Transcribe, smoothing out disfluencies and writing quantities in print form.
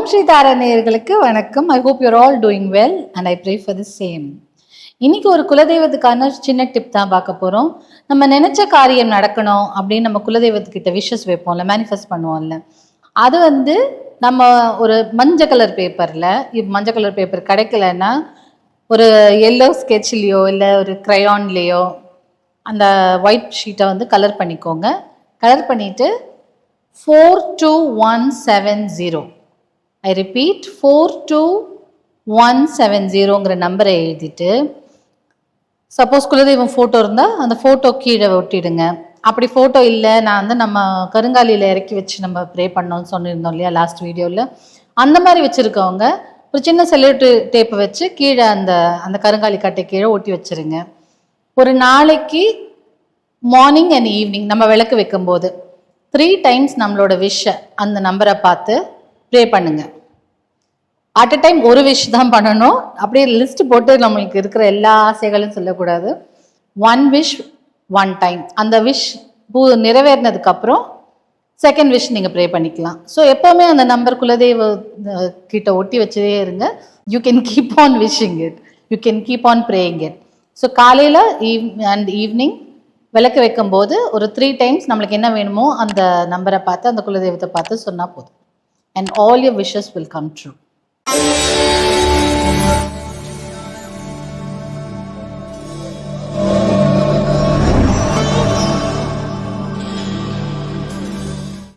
ஓம் ஸ்ரீ தாரா நேயர்களுக்கு வணக்கம். I hope you're all doing well and I pray for the same. இன்னைக்கு ஒரு குலதெய்வத்துக்கான சின்ன டிப் தான் பார்க்க போகிறோம். நம்ம நினைச்ச காரியம் நடக்கணும் அப்படின்னு நம்ம குலதெய்வத்துக்கிட்ட விஷஸ் வைப்போம்ல, மேனிஃபெஸ்ட் பண்ணுவோம்ல. அது நம்ம ஒரு மஞ்சள் கலர் பேப்பர் கிடைக்கலன்னா ஒரு எல்லோ ஸ்கெட்ச்லேயோ இல்லை ஒரு க்ரையான்லேயோ அந்த ஒயிட் ஷீட்டை கலர் பண்ணிக்கோங்க. கலர் பண்ணிவிட்டு 42170, ஐ ரிப்பீட் 42170ங்கிற நம்பரை எழுதிட்டு, சப்போஸ் குலதெய்வம் ஃபோட்டோ இருந்தால் அந்த ஃபோட்டோ கீழே ஒட்டிடுங்க. அப்படி ஃபோட்டோ இல்லை, நான் நம்ம கருங்காலியில் இறக்கி வச்சு நம்ம ப்ரே பண்ணோம்னு சொல்லியிருந்தோம் இல்லையா லாஸ்ட் வீடியோவில், அந்த மாதிரி வச்சுருக்கவங்க ஒரு சின்ன செல்லோட்டு டேப்பை வச்சு கீழே அந்த அந்த கருங்காலி கட்டை கீழே ஒட்டி வச்சுருங்க. ஒரு நாளைக்கு மார்னிங் அண்ட் ஈவினிங் நம்ம விளக்கு வைக்கும்போது 3 times நம்மளோட விஷை அந்த நம்பரை பார்த்து ப்ரே பண்ணுங்க. அட் அ டைம் ஒரு விஷ் தான் பண்ணணும். அப்படியே லிஸ்ட் போட்டு நம்மளுக்கு இருக்கிற எல்லா ஆசைகளும் சொல்லக்கூடாது. 1 விஷ் 1 time. அந்த விஷ் நிறைவேறினதுக்கப்புறம் செகண்ட் விஷ் நீங்கள் ப்ரே பண்ணிக்கலாம். ஸோ எப்போவுமே அந்த நம்பர் குலதெய்வ கிட்ட ஒட்டி வச்சதே இருங்க. You can keep on wishing it, you can keep on praying it. So காலையில் அண்ட் ஈவினிங் விளக்கு வைக்கும்போது ஒரு 3 times நம்மளுக்கு என்ன வேணுமோ அந்த நம்பரை பார்த்து அந்த குலதெய்வத்தை பார்த்து சொன்னால் போதும். And all your wishes will come true.